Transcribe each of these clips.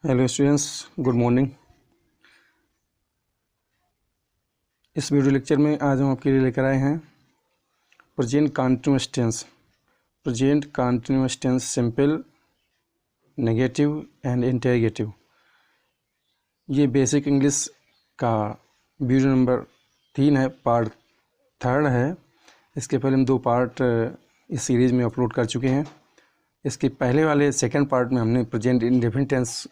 Hello students, good morning. इस video lecture में आज हम आपके लिए लेकर आए हैं present continuous tense. Present continuous tense simple, negative and interrogative. ये बेसिक इंग्लिश का वीडियो नंबर 3 है, पार्ट 3 है। इसके पहले हम 2 पार्ट इस सीरीज़ में अपलोड कर चुके हैं। इसके पहले वाले सेकंड पार्ट में हमने प्रेजेंट इंडेफिनिट टेंस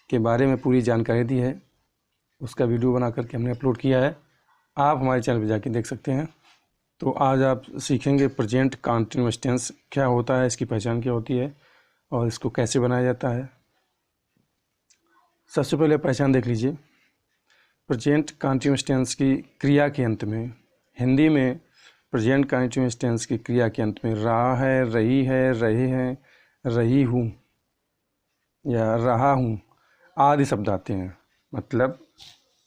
के बारे में पूरी जानकारी दी है। उसका वीडियो बना करके हमने अपलोड किया है, आप हमारे चैनल पर जाके देख सकते हैं। तो आज आप सीखेंगे प्रेजेंट कंटीन्यूअस टेंस क्या होता है, इसकी पहचान क्या होती है और इसको कैसे बनाया जाता है। सबसे पहले पहचान देख लीजिए। प्रेजेंट कंटीन्यूअस टेंस की क्रिया के अंत में, हिंदी में प्रेजेंट कंटीन्यूअस टेंस की क्रिया के अंत में रहा है, रही है, रहे हैं, रही हूँ या रहा हूँ आदि शब्द आते हैं। मतलब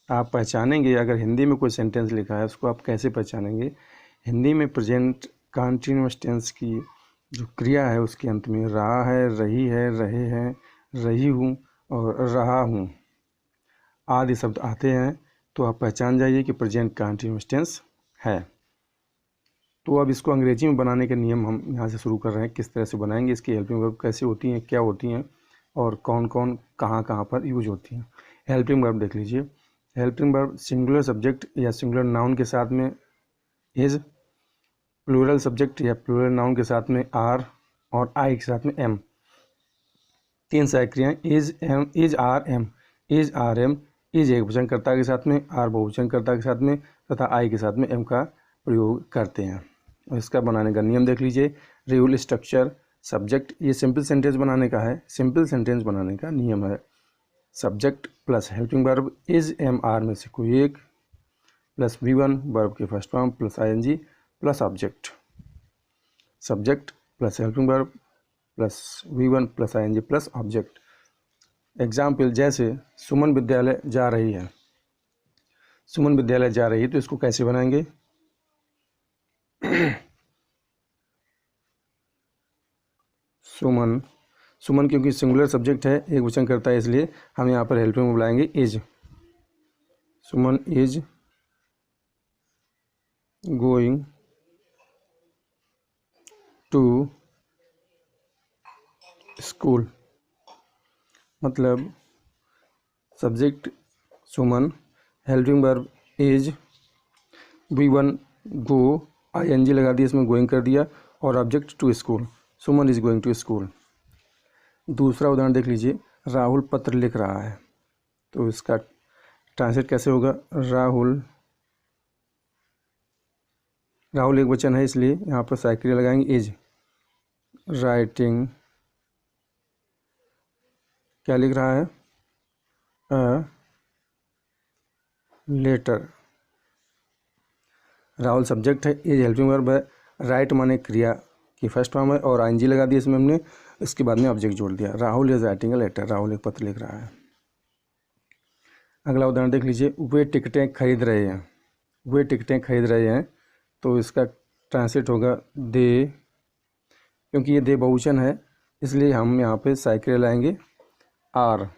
आप पहचानेंगे, अगर हिंदी में कोई सेंटेंस लिखा है उसको आप कैसे पहचानेंगे। हिंदी में प्रेजेंट कंटीन्यूअस टेंस की जो क्रिया है उसके अंत में रहा है, रही है, रहे हैं, रही हूँ और रहा हूँ आदि शब्द आते हैं, तो आप पहचान जाइए कि प्रेजेंट कंटीन्यूअस टेंस है। तो अब इसको अंग्रेजी में बनाने के नियम हम यहाँ से शुरू कर रहे हैं। किस तरह से बनाएंगे, इसकी हेल्पिंग वर्ब कैसे होती हैं, क्या होती हैं और कौन कौन कहाँ कहाँ पर यूज होती हैं। हेल्पिंग वर्ब देख लीजिए। हेल्पिंग वर्ब सिंगुलर सब्जेक्ट या सिंगुलर नाउन के साथ में इज, प्लूरल सब्जेक्ट या प्लूरल नाउन के साथ में आर और आई के साथ में एम। 3 सहायक क्रियाएं is, am, is, are, am. Is, are, am. Is एक वचनकर्ता के साथ में, आर बहुवचनकर्ता के साथ में तथा आई के साथ में एम का प्रयोग करते हैं। और इसका बनाने का नियम देख लीजिए। Rule, structure, subject. ये सिंपल सेंटेंस बनाने का है, सिंपल सेंटेंस बनाने का नियम है। Subject plus helping verb is, am, are में से कोई एक प्लस V1 वर्ब के first form plus ING plus object. Subject plus helping verb plus V1 plus ING plus object. Example जैसे सुमन विद्यालय जा रही है। सुमन विद्यालय जा रही है, तो इसको कैसे बनाएंगे। सुमन, सुमन क्योंकि सिंगुलर सब्जेक्ट है, एक वचन करता है, इसलिए हम यहाँ पर हेल्पिंग में बुलाएंगे is. Suman is going to school. मतलब subject Suman, helping verb is, V1 go, ING लगा दिया, इसमें गोइंग कर दिया और object to school. Suman is going to school. दूसरा उदाहरण देख लीजिए। राहुल पत्र लिख रहा है, तो इसका ट्रांसलेट कैसे होगा। राहुल, राहुल एक वचन है इसलिए यहाँ पर सहायक क्रिया लगाएंगे इज। राइटिंग, क्या लिख रहा है, अ लेटर। राहुल सब्जेक्ट है, इज हेल्पिंग वर्ब है, राइट माने क्रिया की फर्स्ट फॉर्म है और ING लगा दिया इसमें हमने, इसके बाद में ऑब्जेक्ट जोड़ दिया। Rahul is writing a letter, Rahul एक पत्र लिख रहा है। अगला उदाहरण देख लीजिए। वे टिकटें खरीद रहे हैं। वे टिकटें खरीद रहे हैं, तो इसका ट्रांसलेट होगा दे। क्योंकि ये दे बहुवचन है इसलिए हम यहाँ पे सहायक क्रिया लाएंगे are.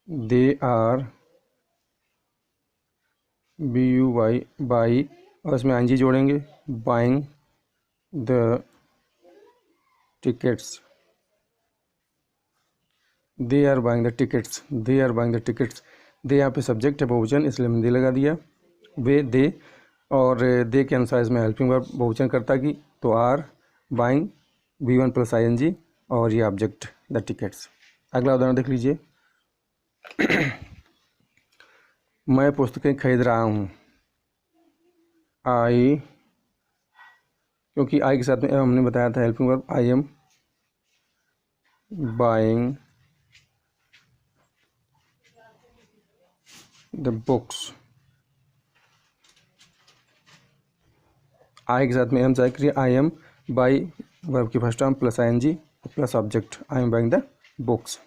They are, BUY, buy, और इसमें ING जोड़ेंगे, buying the tickets. They are buying the tickets, they are buying the tickets. They यहाँ पे सब्जेक्ट है बहुवचन, इसलिए हमने दे लगा दिया। वे, दे, और दे के अनुसार इसमें हेल्पिंग वर्ब बहुवचन करता की, तो are, buying, V1 plus ING और ये ऑब्जेक्ट द टिकट्स। अगला उदाहरण देख लीजिए। मैं पुस्तकें खरीद रहा हूँ। आई, क्योंकि आई के साथ में हमने बताया था helping verb, I am buying the books. I के साथ में एम सहायक क्रिया, आई एम बाई वर्ब की first form plus ING plus object, I am buying the books.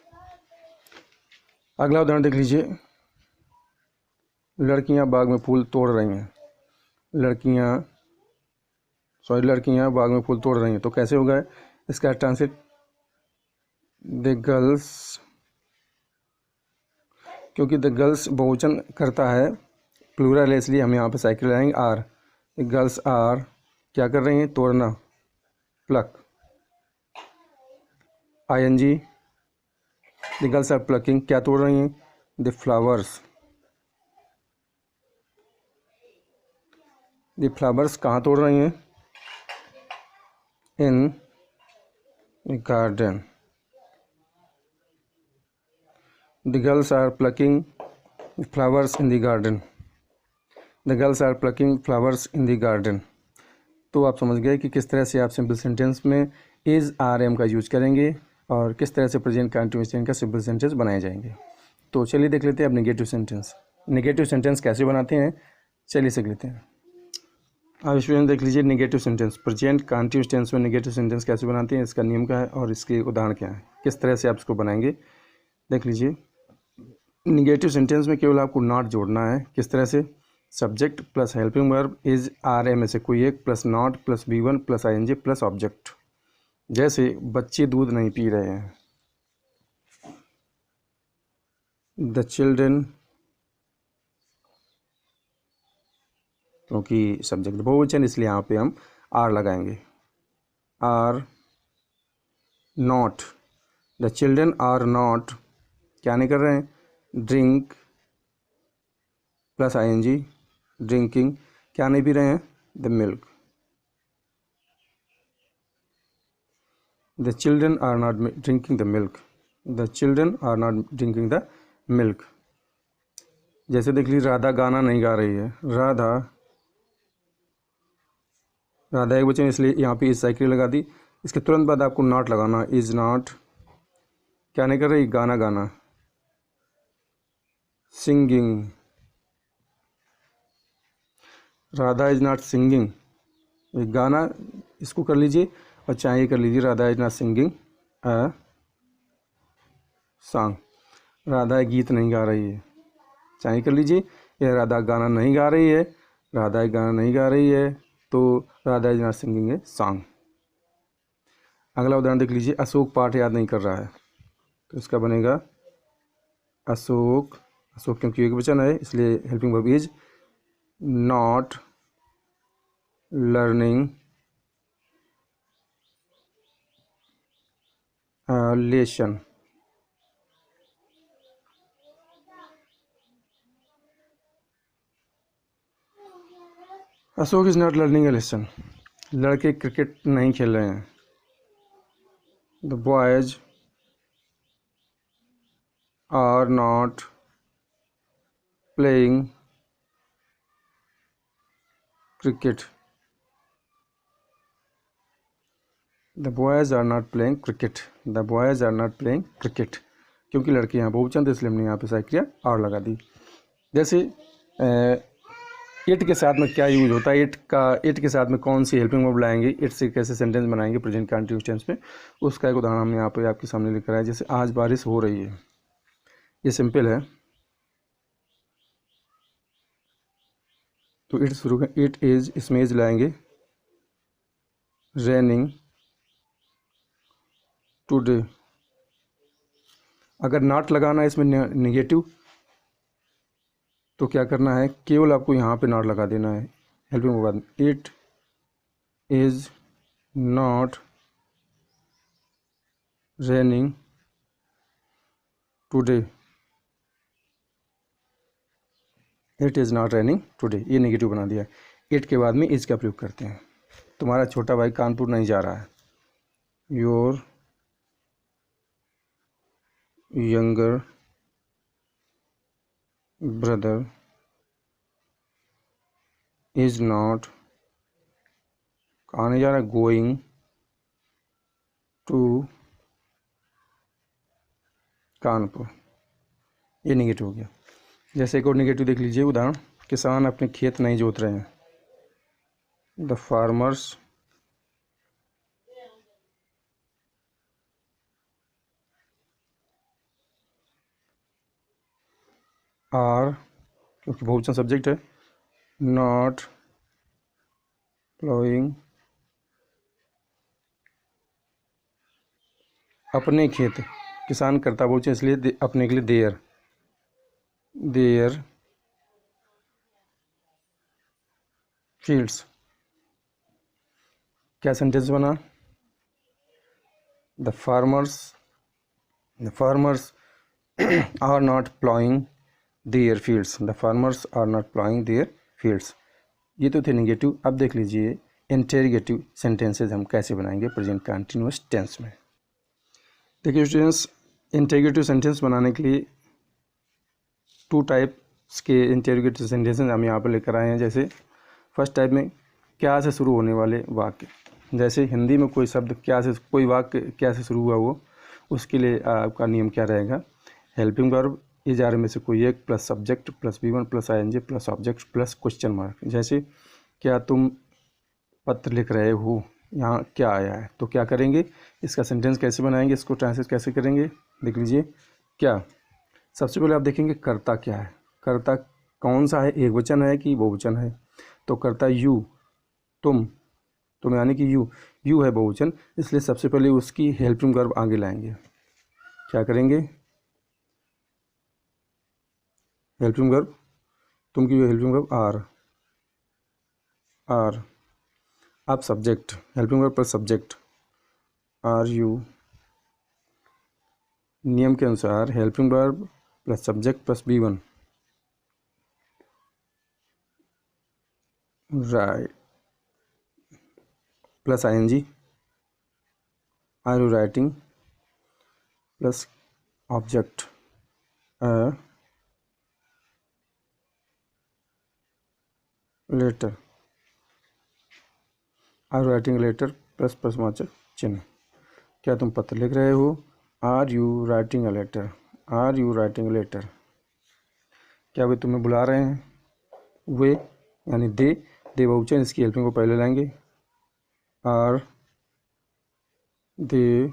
अगला उदाहरण देख लीजिए। लड़कियां बाग में फूल तोड़ रही हैं। लड़कियां बाग में फूल तोड़ रही हैं, तो कैसे होगा इसका ट्रांसलेट। द गर्ल्स, क्योंकि द गर्ल्स बहुवचन करता है, प्लूरल है, इसलिए हम यहाँ पे साइकिल लगाएंगे आर। द गर्ल्स आर क्या कर रही हैं, तोड़ना, pluck. ING, the girls are plucking, क्या तोड़ रही हैं, द फ्लावर्स। द फ्लावर्स कहाँ तोड़ रही हैं, in the garden. The girls are plucking flowers in the garden. The girls are plucking flowers in the garden. तो आप समझ गए कि किस तरह से आप सिंपल सेंटेंस में इज़ आर एम का यूज करेंगे और किस तरह से प्रेजेंट कंटिन्यूअस टेंस का सिंपल सेंटेंस बनाए जाएंगे। तो चलिए देख लेते हैं अब नेगेटिव सेंटेंस। नेगेटिव सेंटेंस कैसे बनाते हैं, चलिए सीख लेते हैं। आप इसमें देख लीजिए negative sentence, present continuous tense में नेगेटिव सेंटेंस कैसे बनाते हैं, इसका नियम क्या है और इसके उदाहरण क्या है, किस तरह से आप इसको बनाएंगे। देख लीजिए, निगेटिव सेंटेंस में केवल आपको नॉट जोड़ना है। किस तरह से, subject plus helping verb is are am में से कोई एक plus not plus B1 plus ING plus object. जैसे बच्चे दूध नहीं पी रहे हैं, द चिल्ड्रन, क्योंकि सब्जेक्ट बहुवचन इसलिए यहाँ पे हम आर लगाएंगे, are not, the children are not क्या नहीं कर रहे हैं, ड्रिंक प्लस ING ड्रिंकिंग, क्या नहीं पी रहे हैं, the milk. The children are not drinking the milk, the children are not drinking the milk. जैसे देख लीजिए, राधा गाना नहीं गा रही है, राधा, राधा एक वचन इसलिए यहाँ पे इस साइकिल लगा दी। इसके तुरंत बाद आपको नॉट लगाना, इज नॉट क्या नहीं कर रही, गाना गाना, singing, Radha is not singing, गाना इसको कर लीजिए और चाहे कर लीजिए, Radha is not singing a song, Radha गीत नहीं गा रही है, चाहे कर लीजिए, यह राधा गाना नहीं गा रही है, राधा गाना नहीं गा रही है, तो Radha is not singing a song. अगला उदाहरण देख लीजिए, अशोक पाठ याद नहीं कर रहा है, तो इसका बनेगा अशोक, अशोक क्योंकि एक वचन है इसलिए helping verb is not learning lesson. Ashok is not learning a lesson, लड़के क्रिकेट नहीं खेल रहे हैं, the boys are not playing cricket, the boys are not playing cricket, the boys are not playing cricket, क्योंकि लड़के यहाँ बहुवचन थे इसलिए हमने यहाँ पे साइकिल और लगा दी। जैसे इट के साथ में क्या यूज होता है, इट के साथ में कौन सी हेल्पिंग वर्ब लाएंगे, इट से कैसे सेंटेंस बनाएंगे प्रेजेंट कंटिन्यूअस टेंस में, उसका एक उदाहरण हम यहाँ पे आपके सामने लिख रहा है। जैसे आज बारिश हो रही है, ये सिंपल है, तो इट शुरू कर, इट इज, इसमें इज लाएंगे, रेनिंग टुडे। अगर नॉट लगाना है इसमें नेगेटिव, तो क्या करना है, केवल आपको यहाँ पे नॉट लगा देना है हेल्पिंग के बाद, it is not raining today, it is not raining today, ये नेगेटिव बना दिया। इट के बाद में इज का प्रयोग करते हैं, तुम्हारा छोटा भाई कानपुर नहीं जा रहा है, your younger brother is not, कहाँ नहीं जा रहा, गोइंग टू कानपुर, ये नेगेटिव हो गया। जैसे एक और नेगेटिव देख लीजिए उदाहरण, किसान अपने खेत नहीं जोत रहे हैं, द फार्मर्स आर, क्योंकि बहुवचन सब्जेक्ट है, नॉट प्लोइंग अपने खेत, किसान करता बहुवचन इसलिए अपने के लिए देयर फील्ड्स। क्या सेंटेंस बना? The farmers are not ploughing their fields. The farmers are not ploughing their fields. ये तो थे नेगेटिव। अब देख लीजिए इंटेरोगेटिव सेंटेंसेज हम कैसे बनाएंगे प्रेजेंट कंटिन्यूअस टेंस में। देखिए स्टूडेंट्स, इंटेरोगेटिव सेंटेंस बनाने के लिए 2 टाइप्स के इंटेरोगेटिव सेंटेंसेज हम यहाँ पर लेकर आए हैं। जैसे फर्स्ट टाइप में क्या से शुरू होने वाले वाक्य, जैसे हिंदी में कोई शब्द क्या से, कोई वाक्य क्या से शुरू हुआ वो, उसके लिए आपका नियम क्या रहेगा? हेल्पिंग वर्ब इज आर में से कोई एक plus subject plus V1 plus ING plus object plus question mark. जैसे क्या तुम पत्र लिख रहे हो, यहाँ क्या आया है, तो क्या करेंगे, इसका सेंटेंस कैसे बनाएंगे, इसको ट्रांसलेट कैसे करेंगे? देख लीजिए। क्या, सबसे पहले आप देखेंगे कर्ता क्या है। कर्ता कौन सा है, एक वचन है कि बहुवचन है? तो कर्ता यू, तुम यानी कि यू है बहुवचन, इसलिए सबसे पहले उसकी हेल्पिंग वर्ब आगे लाएंगे। क्या करेंगे? हेल्पिंग वर्ब, तुम की हेल्पिंग वर्ब आर। आप सब्जेक्ट, हेल्पिंग वर्ब पर सब्जेक्ट आर यू। नियम के अनुसार helping verb plus subject plus V1 write plus ING are you writing plus object letter, are writing letter plus प्रश्नवाचक चिन्ह। क्या तुम पत्र लिख रहे हो? Are you writing a letter, are you writing a letter. क्या वे तुम्हें बुला रहे हैं? वे यानी दे बहुवचन, इसकी हेल्पिंग को पहले लाएंगे। आर दे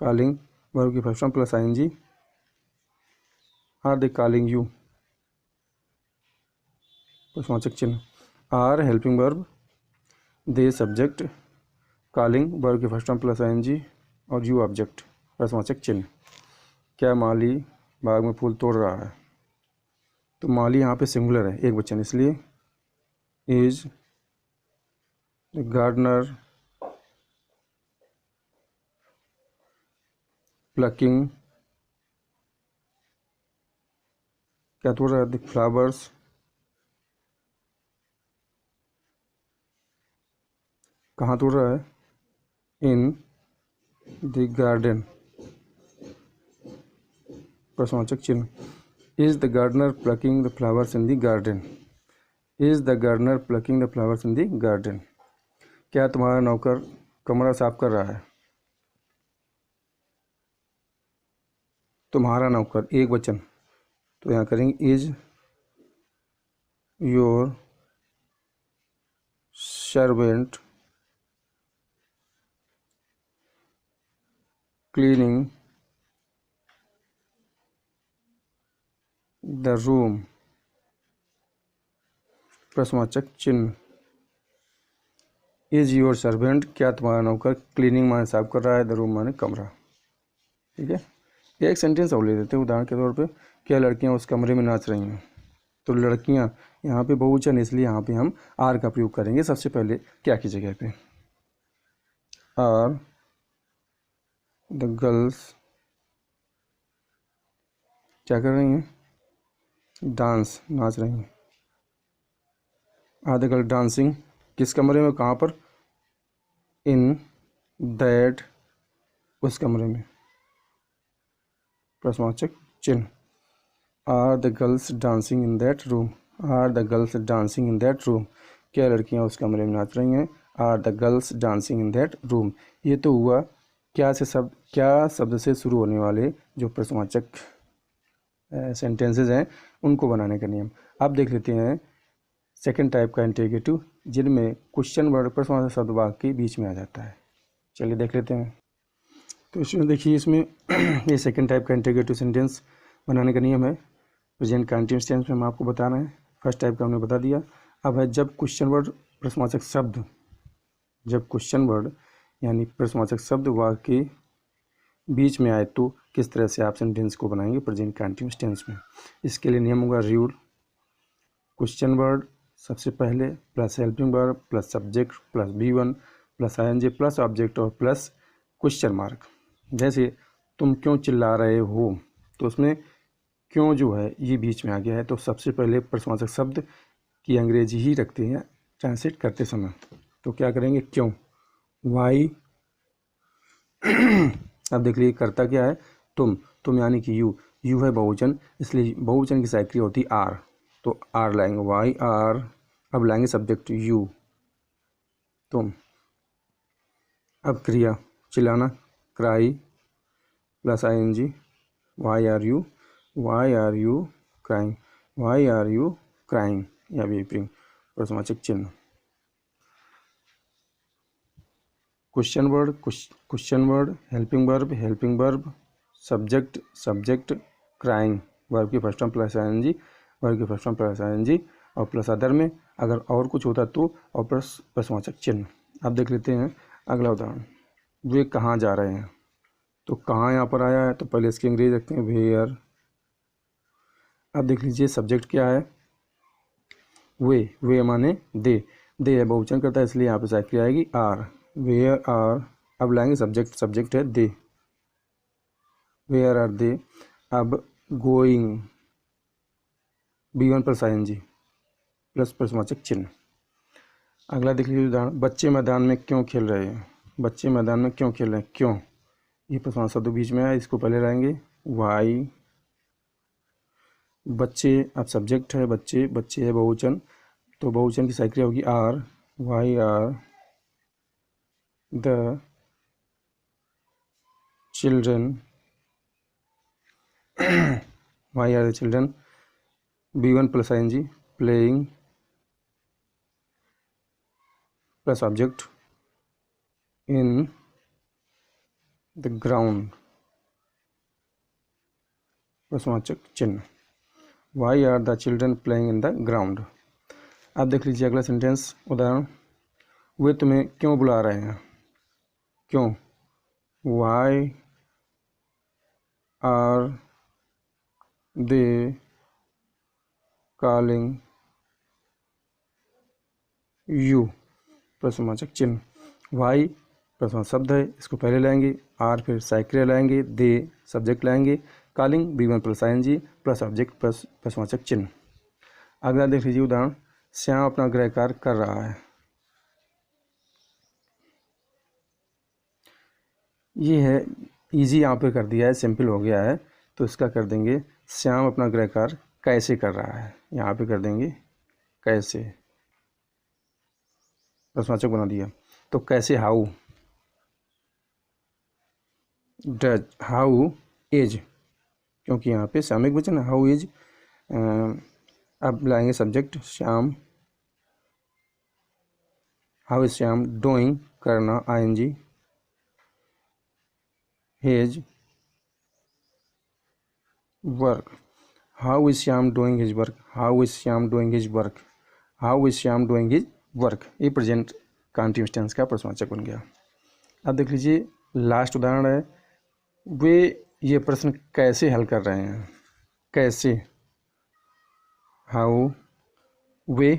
कॉलिंग, वर्ब की first form plus ING। Are they calling you, प्रश्नवाचक चिन्ह। Are helping verb, they subject, calling verb की फर्स्ट फॉर्म प्लस ING और यू ऑब्जेक्ट, प्रश्नवाचक चिन्ह। क्या माली बाग में फूल तोड़ रहा है? तो माली यहाँ पे सिंगुलर है, एक वचन, इसलिए इज गार्डनर प्लकिंग, क्या तोड़ रहा है? द फ्लावर्स, कहाँ तोड़ रहा है? इन द गार्डन, प्रश्नवाचक चिन्ह। Is the gardener plucking the flowers in the garden, is the gardener plucking the flowers in the garden. क्या तुम्हारा नौकर कमरा साफ कर रहा है? तुम्हारा नौकर, एक वचन, तो यहाँ करेंगे is your servant cleaning the room, प्रश्नवाचक चिन्ह। इज योर सर्वेंट, क्या तुम्हारा नौकर क्लीनिंग माने साफ कर रहा है, द रूम माने कमरा। ठीक है, एक सेंटेंस और ले लेते हैं उदाहरण के तौर पे। क्या लड़कियां उस कमरे में नाच रही हैं? तो लड़कियां यहाँ पे बहुवचन, इसलिए यहाँ पे हम आर का प्रयोग करेंगे सबसे पहले क्या की जगह पे। आर द गर्ल्स क्या कर रही हैं? डांस, नाच रही हैं। आर द गर्ल डांसिंग, किस कमरे में, कहाँ पर? इन दैट, उस कमरे में, प्रश्नवाचक चिन्ह। Are the girls dancing in that room, are the girls dancing in that room. क्या लड़कियां उस कमरे में नाच रही हैं? Are the girls dancing in that room. ये तो हुआ क्या शब्द से शुरू होने वाले जो प्रश्नवाचक सेंटेंसेज हैं उनको बनाने का नियम। अब देख लेते हैं सेकंड टाइप का इंटेरोगेटिव, जिनमें क्वेश्चन वर्ड प्रश्नवाचक शब्द वाक्य के बीच में आ जाता है। चलिए देख लेते हैं। तो इसमें देखिए, इसमें ये सेकंड टाइप का इंटेरोगेटिव सेंटेंस बनाने का नियम है। प्रेजेंट कंटिन्यूअस टेंस में हम आपको बता रहे हैं। फर्स्ट टाइप का हमने बता दिया। अब है जब क्वेश्चन वर्ड प्रश्नवाचक शब्द, जब क्वेश्चन वर्ड यानी प्रश्नवाचक शब्द वाक्य के बीच में आए तो किस तरह से आप सेंटेंस को बनाएंगे प्रेजेंट कंटिन्यूअस टेंस में। इसके लिए नियम होगा रूल, क्वेश्चन वर्ड सबसे पहले plus helping verb plus subject plus V1 plus ING plus object और प्लस क्वेश्चन मार्क। जैसे तुम क्यों चिल्ला रहे हो, तो उसमें क्यों जो है ये बीच में आ गया है, तो सबसे पहले प्रश्नवाचक शब्द की अंग्रेजी ही रखते हैं ट्रांसलेट करते समय। तो क्या करेंगे, क्यों, वाई। अब देख लीजिए करता क्या है, तुम यानी कि यू है बहुवचन, इसलिए बहुवचन की सहायक क्रिया होती है आर, तो आर लाएंगे, वाई आर। अब लाएंगे सब्जेक्ट यू, तुम। अब क्रिया चिल्लाना, cry plus ING, why are you crying, why are you crying, या वीपिंग, प्रश्नवाचक चिन्ह। Question word helping verb subject crying, verb की फर्स्ट फॉर्म प्लस ING, और प्लस अदर में अगर और कुछ होता तो और प्लस प्रश्नवाचक चिन्ह। अब देख लेते हैं अगला उदाहरण, वे कहाँ जा रहे हैं, तो कहाँ यहाँ पर आया है, तो पहले इसकी अंग्रेजी रखते हैं वेयर। अब देख लीजिए सब्जेक्ट क्या है, वे माने दे है बहुवचन करता है, इसलिए यहाँ पे सहायक क्रिया आएगी आर, वेयर आर। अब लाएंगे सब्जेक्ट है दे, वेयर आर दे। अब going, V1 plus ING plus प्रश्नवाचक चिन्ह। अगला देख लीजिए उदाहरण, बच्चे मैदान में क्यों खेल रहे हैं, क्यों, ये प्रश्नवाचक शब्द बीच में है, इसको पहले लाएंगे वाई। बच्चे, अब सब्जेक्ट है बच्चे है बहुवचन, तो बहुवचन की सहायक क्रिया होगी are, why are the children, why are the children, V1 plus ING playing plus object in the ground, प्रश्नवाचक चिन्ह, why are the children playing in the ground. अब देख लीजिए अगला सेंटेंस उदाहरण, वे तुम्हें क्यों बुला रहे हैं, क्यों, why are they calling you, प्रश्नवाचक चिन्ह, वाई प्रश्नवाचक शब्द है, इसको पहले लाएंगे आर, फिर सहायक क्रिया लाएंगे दे, सब्जेक्ट लाएंगे calling, V1 plus ING plus object plus प्रश्नवाचक चिन्ह। अगला देख लीजिए उदाहरण, श्याम अपना गृह कार्य कर रहा है, ये है इजी, यहाँ पे कर दिया है, सिंपल हो गया है, तो इसका कर देंगे श्याम अपना गृह कार्य कैसे कर रहा है, यहाँ पे कर देंगे कैसे, प्रश्नवाचक बना दिया। तो कैसे, हाउ डज, हाउ इज, क्योंकि यहाँ पे सामयिक वचन हाउ इज। अब लाएंगे subject Shyam, how is Shyam doing करना ING, his work, how is Shyam doing his work, how is Shyam doing his work, how is Shyam doing his work, ये प्रेजेंट कंटिन्यूअस टेंस का प्रश्नवाचक बन गया। अब देख लीजिए लास्ट उदाहरण है, वे ये प्रश्न कैसे हल कर रहे हैं, कैसे, हाउ, वे,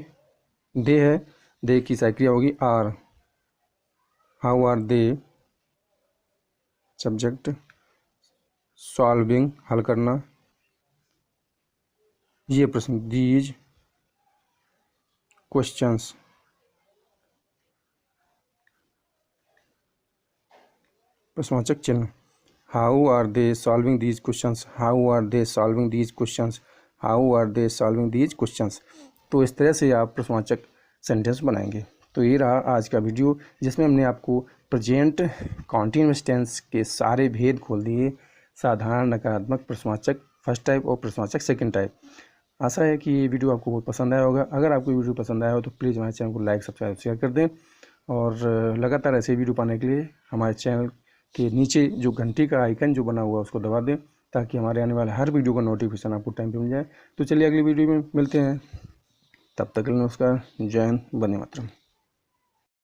दे है, दे की सहायक क्रिया होगी are, how are they, subject, solving हल करना, ये प्रश्न, दीज क्वेश्चंस, प्रश्नवाचक चिन्ह, how are they solving these questions, how are they solving these questions, how are they solving these questions. तो इस तरह से आप प्रश्नवाचक सेंटेंस बनाएंगे। तो ये रहा आज का वीडियो, जिसमें हमने आपको प्रेजेंट कॉन्टिन्यूअस टेंस के सारे भेद खोल दिए, साधारण, नकारात्मक, प्रश्नवाचक फर्स्ट टाइप और प्रश्नवाचक सेकंड टाइप। आशा है कि ये वीडियो आपको बहुत पसंद आया होगा। अगर आपको वीडियो पसंद आया हो तो प्लीज़ हमारे चैनल को लाइक, सब्सक्राइब, शेयर कर दें, और लगातार ऐसे वीडियो पाने के लिए हमारे चैनल के नीचे जो घंटी का आइकन जो बना हुआ है उसको दबा दें, ताकि हमारे आने वाले हर वीडियो का नोटिफिकेशन आपको टाइम पे मिल जाए। तो चलिए अगली वीडियो में मिलते हैं, तब तक के लिए नमस्कार, जय हिंद, वंदे मातरम।